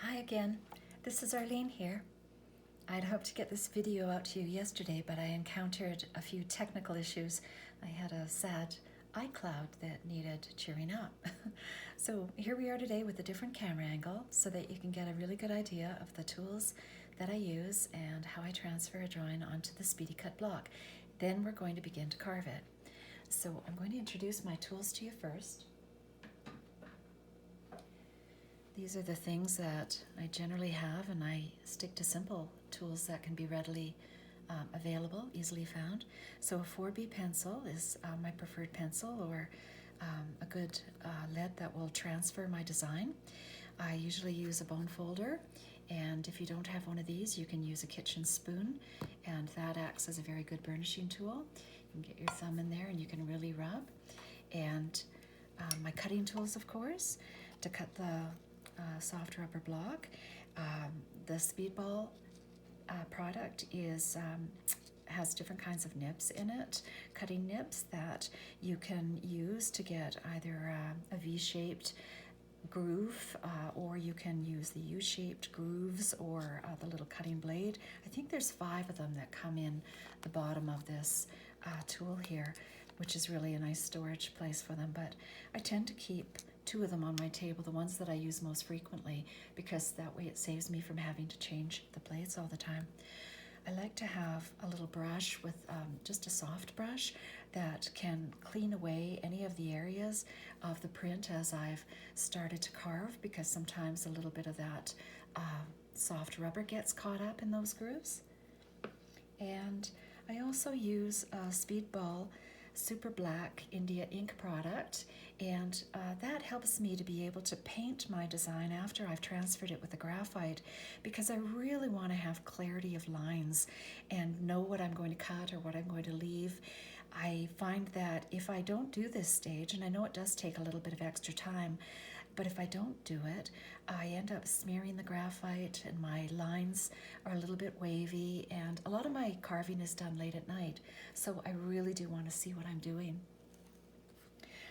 Hi again, this is Arlene here. I'd hoped to get this video out to you yesterday, but I encountered a few technical issues. I had a sad iCloud that needed cheering up. So here we are today with a different camera angle so that you can get a really good idea of the tools that I use and how I transfer a drawing onto the Speedy Cut block. Then we're going to begin to carve it. So I'm going to introduce my tools to you first. These are the things that I generally have, and I stick to simple tools that can be readily available, easily found. So a 4B pencil is my preferred pencil, or a good lead that will transfer my design. I usually use a bone folder, and if you don't have one of these, you can use a kitchen spoon, and that acts as a very good burnishing tool. You can get your thumb in there and you can really rub. And my cutting tools, of course, to cut the soft rubber block. The Speedball product has different kinds of nibs in it, cutting nibs that you can use to get either a V-shaped groove, or you can use the U-shaped grooves, or the little cutting blade. I think there's 5 of them that come in the bottom of this tool here, which is really a nice storage place for them, but I tend to keep 2 of them on my table, the ones that I use most frequently, because that way it saves me from having to change the blades all the time. I like to have a little brush with just a soft brush that can clean away any of the areas of the print as I've started to carve, because sometimes a little bit of that soft rubber gets caught up in those grooves. And I also use a Speedball Super Black India ink product, and that helps me to be able to paint my design after I've transferred it with the graphite, because I really want to have clarity of lines and know what I'm going to cut or what I'm going to leave. I find that if I don't do this stage, and I know it does take a little bit of extra time, but if I don't do it, I end up smearing the graphite and my lines are a little bit wavy, and a lot of my carving is done late at night, so I really do want to see what I'm doing.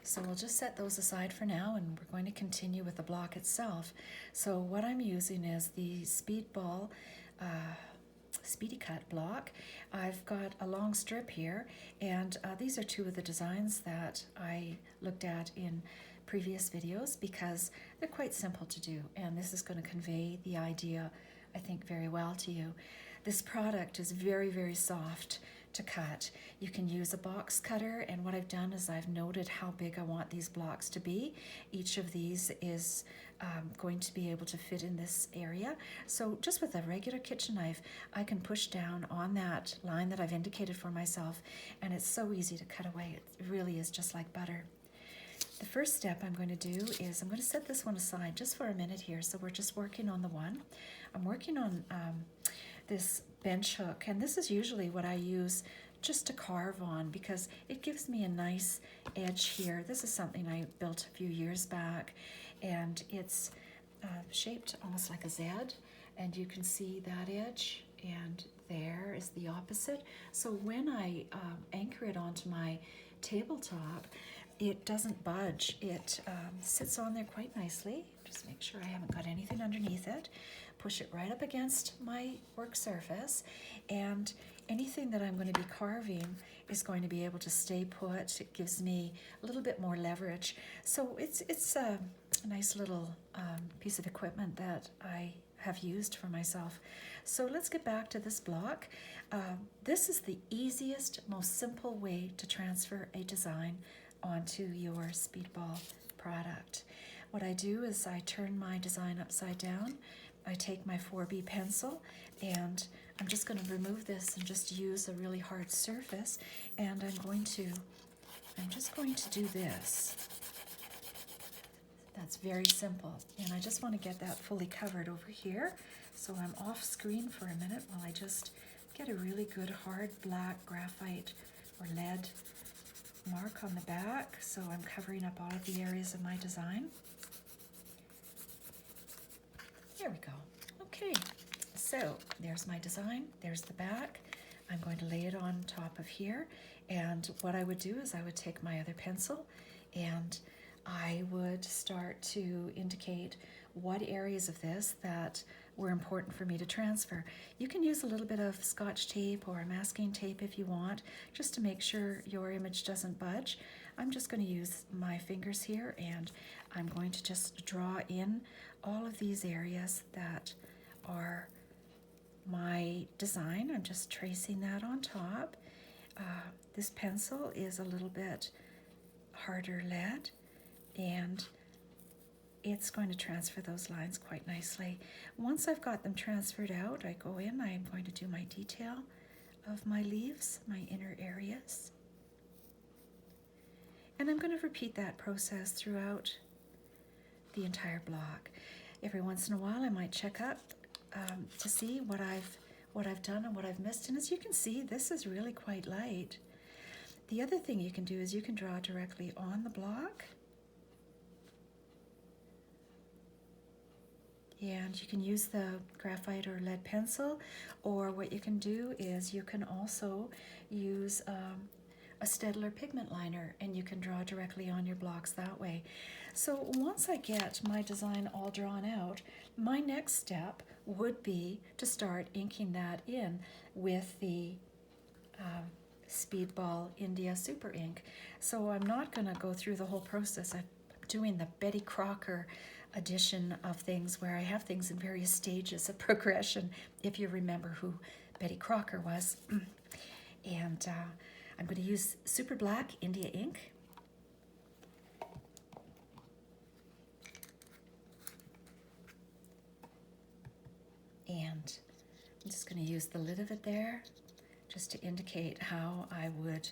So we'll just set those aside for now, and we're going to continue with the block itself. So what I'm using is the Speedball Speedy Cut block. I've got a long strip here, and these are 2 of the designs that I looked at in previous videos because they're quite simple to do, and this is going to convey the idea, I think, very well to you. This product is very, very soft to cut. You can use a box cutter, and what I've done is I've noted how big I want these blocks to be. Each of these is going to be able to fit in this area. So just with a regular kitchen knife, I can push down on that line that I've indicated for myself, and it's so easy to cut away. It really is just like butter. The first step I'm going to do is I'm going to set this one aside just for a minute here. So we're just working on the one. I'm working on this bench hook, and this is usually what I use just to carve on because it gives me a nice edge here. This is something I built a few years back, and it's shaped almost like a Z, and you can see that edge, and there is the opposite. So when I anchor it onto my tabletop, it doesn't budge. It sits on there quite nicely. Just make sure I haven't got anything underneath it. Push it right up against my work surface, and anything that I'm going to be carving is going to be able to stay put. It gives me a little bit more leverage. So it's a nice little piece of equipment that I have used for myself. So let's get back to this block. This is the easiest, most simple way to transfer a design onto your Speedball product. What I do is I turn my design upside down. I take my 4B pencil, and I'm just going to remove this and just use a really hard surface, and I'm just going to do this. That's very simple, and I just want to get that fully covered over here. So I'm off screen for a minute while I just get a really good hard black graphite or lead mark on the back, so I'm covering up all of the areas of my design. There we go. Okay, so there's my design, there's the back. I'm going to lay it on top of here, and what I would do is I would take my other pencil and I would start to indicate what areas of this that were important for me to transfer. You can use a little bit of Scotch tape or masking tape if you want, just to make sure your image doesn't budge. I'm just going to use my fingers here, and I'm going to just draw in all of these areas that are my design. I'm just tracing that on top. This pencil is a little bit harder lead, and it's going to transfer those lines quite nicely. Once I've got them transferred out, I go in, I'm going to do my detail of my leaves, my inner areas. And I'm going to repeat that process throughout the entire block. Every once in a while I might check up to see what I've done and what I've missed. And as you can see, this is really quite light. The other thing you can do is you can draw directly on the block. And you can use the graphite or lead pencil, or what you can do is you can also use a Staedtler pigment liner, and you can draw directly on your blocks that way. So once I get my design all drawn out, my next step would be to start inking that in with the Speedball India Super Ink. So I'm not going to go through the whole process. I'm doing the Betty Crocker edition of things, where I have things in various stages of progression, if you remember who Betty Crocker was. And I'm going to use Super Black India ink. And I'm just going to use the lid of it there, just to indicate how I would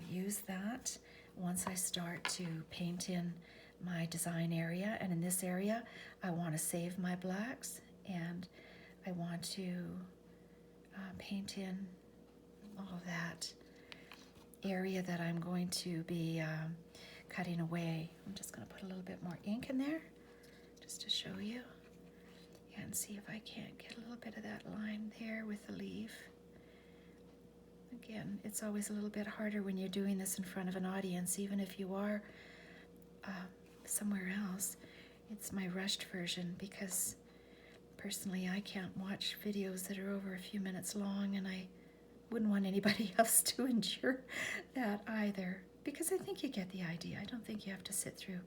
use that once I start to paint in my design area. And in this area, I want to save my blacks, and I want to paint in all of that area that I'm going to be cutting away. I'm just going to put a little bit more ink in there just to show you, and see if I can't get a little bit of that line there with the leaf. Again, it's always a little bit harder when you're doing this in front of an audience, even if you are somewhere else. It's my rushed version, because personally I can't watch videos that are over a few minutes long, and I wouldn't want anybody else to endure that either, because I think you get the idea. I don't think you have to sit through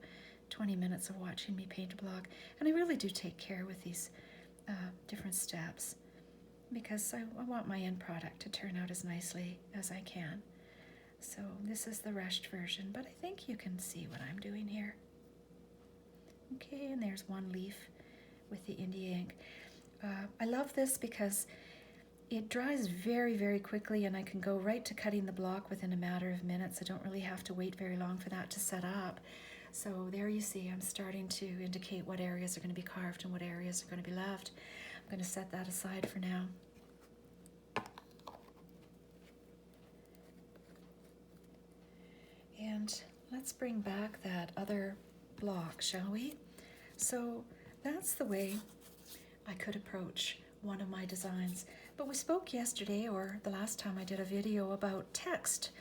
20 minutes of watching me paint a block. And I really do take care with these different steps, because I want my end product to turn out as nicely as I can. So this is the rushed version, but I think you can see what I'm doing here. Okay, and there's one leaf with the India ink. I love this because it dries very, very quickly, and I can go right to cutting the block within a matter of minutes. I don't really have to wait very long for that to set up. So there you see, I'm starting to indicate what areas are going to be carved and what areas are going to be left. I'm going to set that aside for now. And let's bring back that other block, shall we? So that's the way I could approach one of my designs. But we spoke yesterday, or the last time I did a video, about text.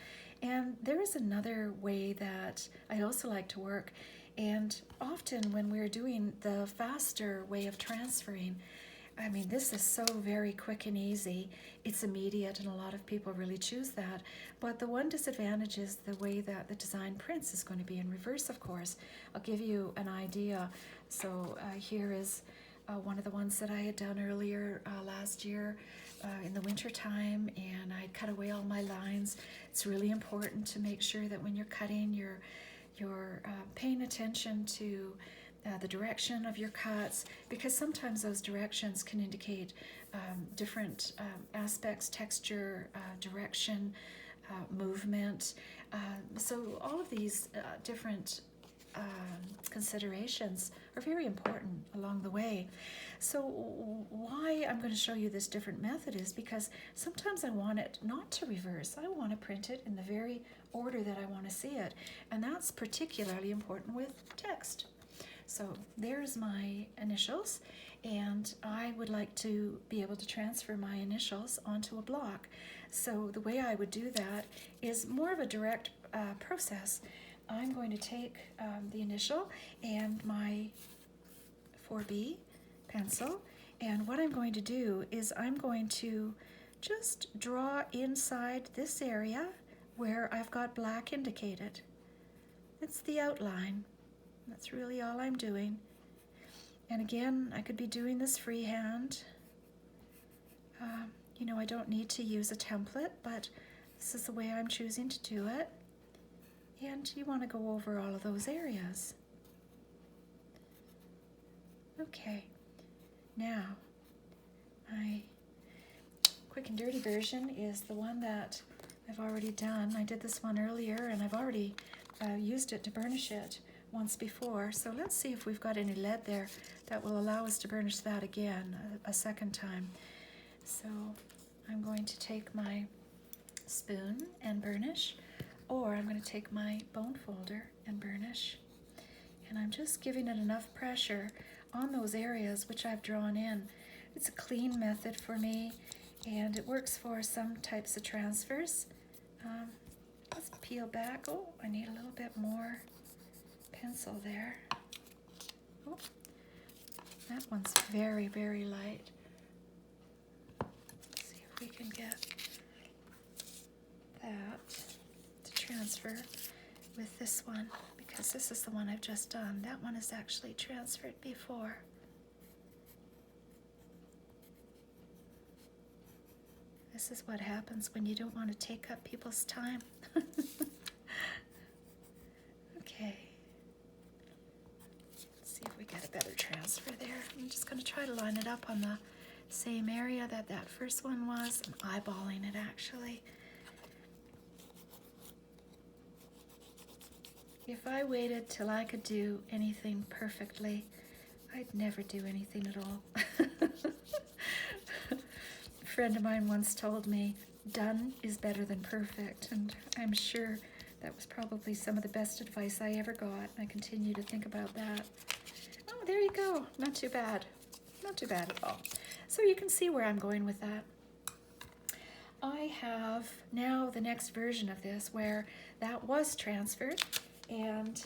And there is another way that I also like to work. And often when we're doing the faster way of transferring, I mean, this is so very quick and easy. It's immediate, and a lot of people really choose that. But the one disadvantage is the way that the design prints is going to be in reverse, of course. I'll give you an idea. So here is one of the ones that I had done earlier last year in the winter time, and I cut away all my lines. It's really important to make sure that when you're cutting, you're paying attention to the direction of your cuts, because sometimes those directions can indicate different aspects, texture, direction, movement. So all of these different considerations are very important along the way. So why I'm going to show you this different method is because sometimes I want it not to reverse. I want to print it in the very order that I want to see it, and that's particularly important with text. So there's my initials, and I would like to be able to transfer my initials onto a block. So the way I would do that is more of a direct process. I'm going to take the initial and my 4B pencil, and what I'm going to do is I'm going to just draw inside this area where I've got black indicated. It's the outline. That's really all I'm doing. And again, I could be doing this freehand. You know, I don't need to use a template, but this is the way I'm choosing to do it. And you want to go over all of those areas. Okay, now my quick and dirty version is the one that I've already done. I did this one earlier, and I've already used it to burnish it once before. So let's see if we've got any lead there that will allow us to burnish that again a second time. So I'm going to take my spoon and burnish, or I'm going to take my bone folder and burnish. And I'm just giving it enough pressure on those areas which I've drawn in. It's a clean method for me, and it works for some types of transfers. Let's peel back. Oh, I need a little bit more pencil there. Oh, that one's very, very light. Let's see if we can get that to transfer with this one, because this is the one I've just done. That one is actually transferred before. This is what happens when you don't want to take up people's time. Okay. Let's see if we get a better transfer there. I'm just going to try to line it up on the same area that that first one was. I'm eyeballing it actually. If I waited till I could do anything perfectly, I'd never do anything at all. A friend of mine once told me, done is better than perfect, and I'm sure that was probably some of the best advice I ever got. I continue to think about that. Oh, there you go. Not too bad. Not too bad at all. So you can see where I'm going with that. I have now the next version of this where that was transferred, and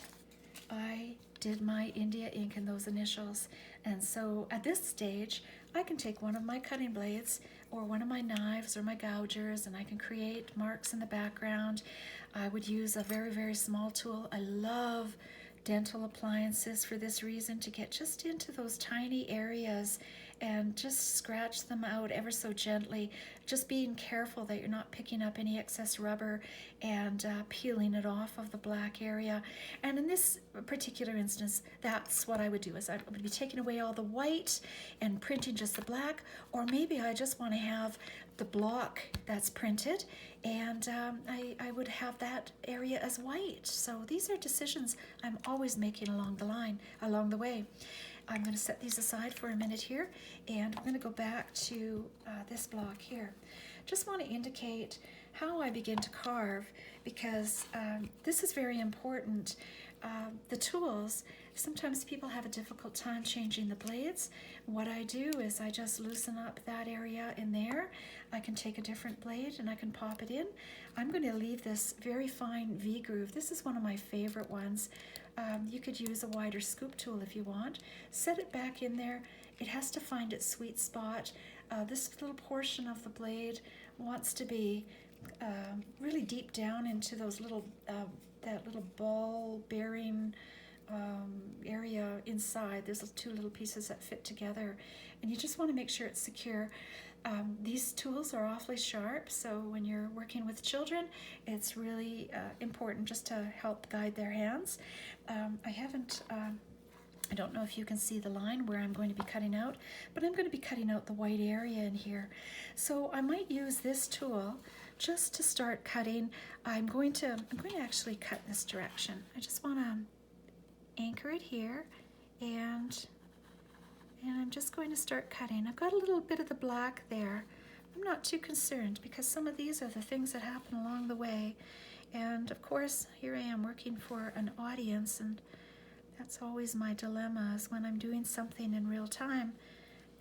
I did my India ink in those initials. And so at this stage, I can take one of my cutting blades or one of my knives or my gougers, and I can create marks in the background. I would use a very, very small tool. I love dental appliances for this reason, to get just into those tiny areas and just scratch them out ever so gently, just being careful that you're not picking up any excess rubber and peeling it off of the black area. And in this particular instance, that's what I would do, is I would be taking away all the white and printing just the black, or maybe I just want to have the block that's printed, and I would have that area as white. So these are decisions I'm always making along the way. I'm going to set these aside for a minute here, and I'm going to go back to this block here. Just want to indicate how I begin to carve, because this is very important. The tools, sometimes people have a difficult time changing the blades. What I do is I just loosen up that area in there. I can take a different blade and I can pop it in. I'm going to leave this very fine V groove. This is one of my favorite ones. You could use a wider scoop tool if you want. Set it back in there. It has to find its sweet spot. This little portion of the blade wants to be really deep down into those little, that little ball bearing area inside. There's two little pieces that fit together, and you just want to make sure it's secure. These tools are awfully sharp, so when you're working with children, it's really important just to help guide their hands. I don't know if you can see the line where I'm going to be cutting out, but I'm going to be cutting out the white area in here. So I might use this tool just to start cutting. I'm going to actually cut this direction. I just want to anchor it here, and I'm just going to start cutting. I've got a little bit of the black there. I'm not too concerned, because some of these are the things that happen along the way. And of course, here I am working for an audience, and that's always my dilemma, is when I'm doing something in real time,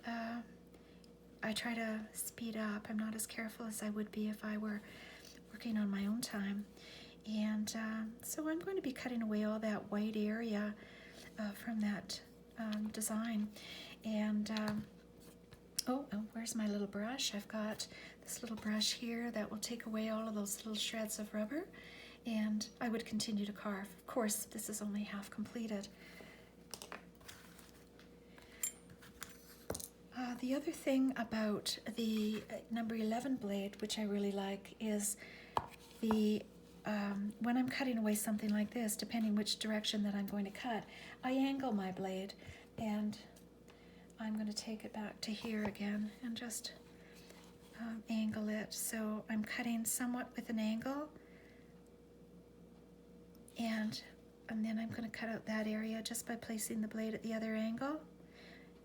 I try to speed up. I'm not as careful as I would be if I were working on my own time. And so I'm going to be cutting away all that white area from that design. And oh, where's my little brush? I've got this little brush here that will take away all of those little shreds of rubber, and I would continue to carve. Of course, this is only half completed. The other thing about the number 11 blade, which I really like, is the when I'm cutting away something like this, depending which direction that I'm going to cut, I angle my blade, and I'm going to take it back to here again and just angle it. So I'm cutting somewhat with an angle, and then I'm going to cut out that area just by placing the blade at the other angle,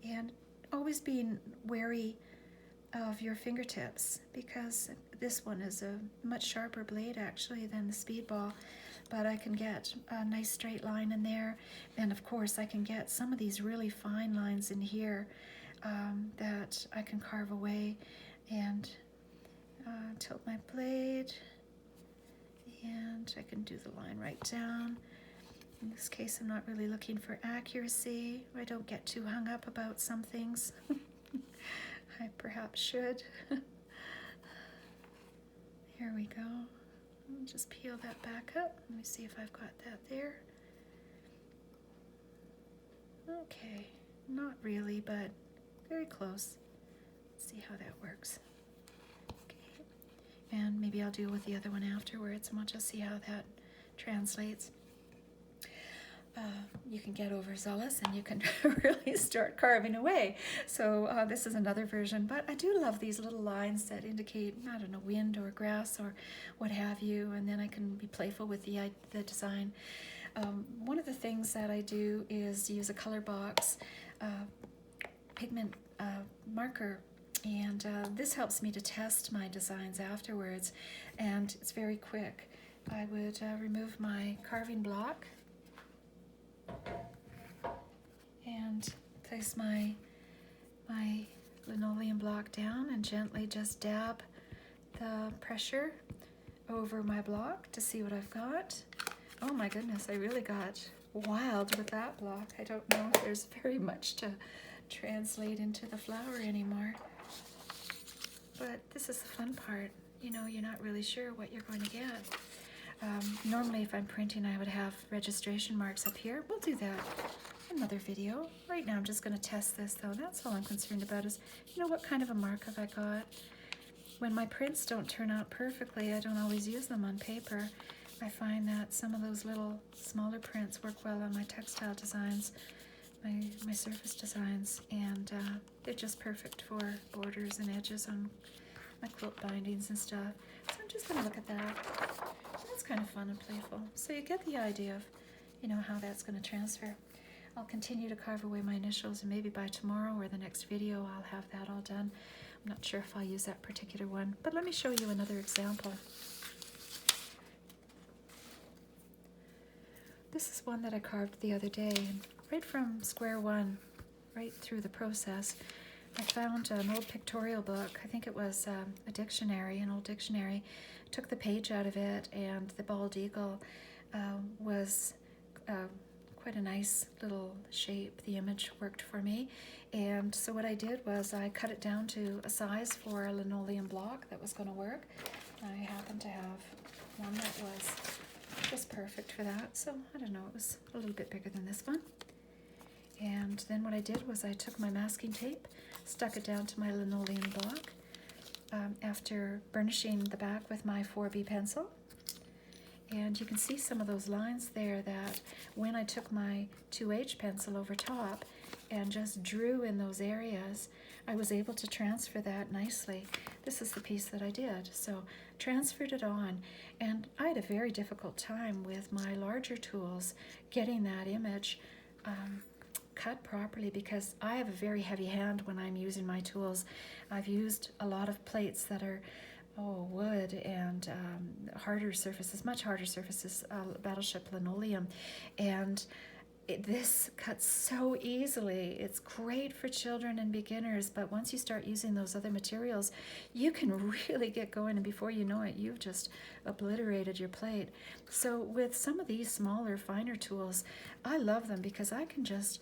and always being wary of your fingertips, because this one is a much sharper blade actually than the Speedball, but I can get a nice straight line in there, and of course I can get some of these really fine lines in here that I can carve away. And tilt my blade, and I can do the line right down. In this case, I'm not really looking for accuracy. I don't get too hung up about some things. I perhaps should. Here we go. I'll just peel that back up. Let me see if I've got that there. Okay, not really, but very close. Let's see how that works. Okay, and maybe I'll deal with the other one afterwards, and we'll just see how that translates. You can get overzealous and you can really start carving away. So this is another version, but I do love these little lines that indicate, I don't know, wind or grass or what have you, and then I can be playful with the design. One of the things that I do is use a color box pigment marker, and this helps me to test my designs afterwards, and it's very quick. I would remove my carving block and place my linoleum block down and gently just dab the pressure over my block to see what I've got. Oh my goodness, I really got wild with that block. I don't know if there's very much to translate into the flower anymore. But this is the fun part. You know, you're not really sure what you're going to get. Normally if I'm printing, I would have registration marks up here. We'll do that in another video. Right now I'm just going to test this though. That's all I'm concerned about is, you know, what kind of a mark have I got? When my prints don't turn out perfectly, I don't always use them on paper. I find that some of those little smaller prints work well on my textile designs, my surface designs, and they're just perfect for borders and edges on my quilt bindings and stuff. So I'm just going to look at that. That's kind of fun and playful. So you get the idea of, you know, how that's going to transfer. I'll continue to carve away my initials, and maybe by tomorrow or the next video I'll have that all done. I'm not sure if I'll use that particular one, but let me show you another example. This is one that I carved the other day, and right from square one, right through the process, I found an old pictorial book. I think it was a dictionary, an old dictionary. Took the page out of it, and the bald eagle was quite a nice little shape. The image worked for me, and so what I did was I cut it down to a size for a linoleum block that was going to work. I happened to have one that was just perfect for that, so I don't know, it was a little bit bigger than this one. And then what I did was I took my masking tape, stuck it down to my linoleum block after burnishing the back with my 4B pencil. And you can see some of those lines there that when I took my 2H pencil over top and just drew in those areas, I was able to transfer that nicely. This is the piece that I did. So transferred it on, and I had a very difficult time with my larger tools getting that image cut properly, because I have a very heavy hand when I'm using my tools. I've used a lot of plates that are wood and harder surfaces, much harder surfaces, battleship linoleum, and this cuts so easily. It's great for children and beginners, but once you start using those other materials, you can really get going, and before you know it, you've just obliterated your plate. So with some of these smaller, finer tools, I love them because I can just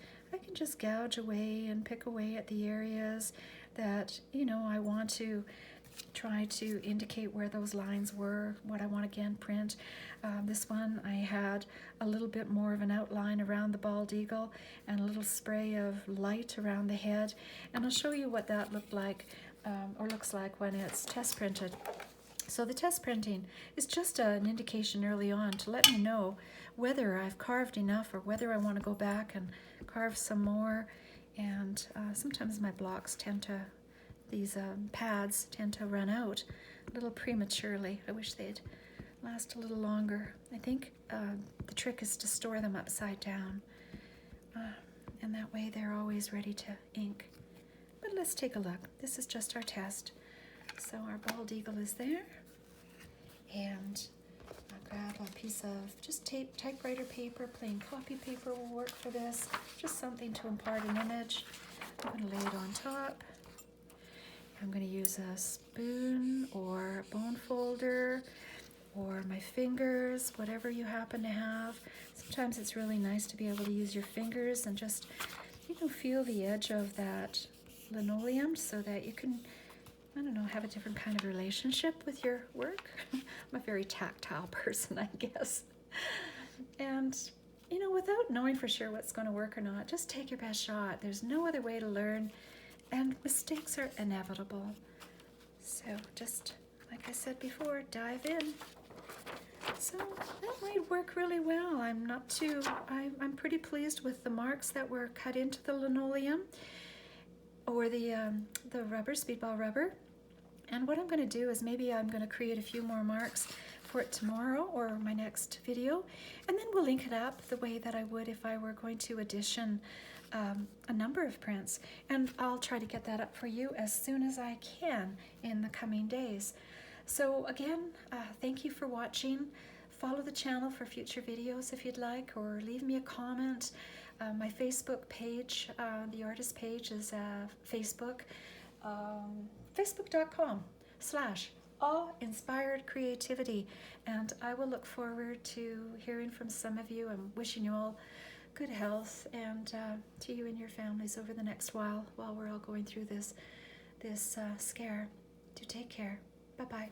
gouge away and pick away at the areas that, you know, I want to try to indicate where those lines were, what I want to again print. This one I had a little bit more of an outline around the bald eagle and a little spray of light around the head, and I'll show you what that looked like or looks like when it's test printed. So the test printing is just an indication early on to let me know whether I've carved enough or whether I want to go back and carve some more. And sometimes my blocks tend to, these pads tend to run out a little prematurely. I wish they'd last a little longer. I think the trick is to store them upside down, and that way they're always ready to ink. But let's take a look. This is just our test. So our bald eagle is there, and I'll grab a piece of just typewriter paper. Plain copy paper will work for this, just something to impart an image. I'm going to lay it on top. I'm going to use a spoon or a bone folder or my fingers, whatever you happen to have. Sometimes it's really nice to be able to use your fingers and just, you know, feel the edge of that linoleum so that you can, I don't know, have a different kind of relationship with your work. I'm a very tactile person, I guess. And, you know, without knowing for sure what's going to work or not, just take your best shot. There's no other way to learn, and mistakes are inevitable. So just, like I said before, dive in. So that might work really well. I'm pretty pleased with the marks that were cut into the linoleum or the rubber, speedball rubber. And what I'm going to do is maybe I'm going to create a few more marks for it tomorrow or my next video, and then we'll link it up the way that I would if I were going to edition a number of prints. And I'll try to get that up for you as soon as I can in the coming days. So again, thank you for watching. Follow the channel for future videos if you'd like, or leave me a comment. My Facebook page, the artist page, is Facebook, facebook.com/Awe-Inspired Creativity, and I will look forward to hearing from some of you. I'm wishing you all good health, and to you and your families over the next while we're all going through this scare. Do take care. Bye-bye.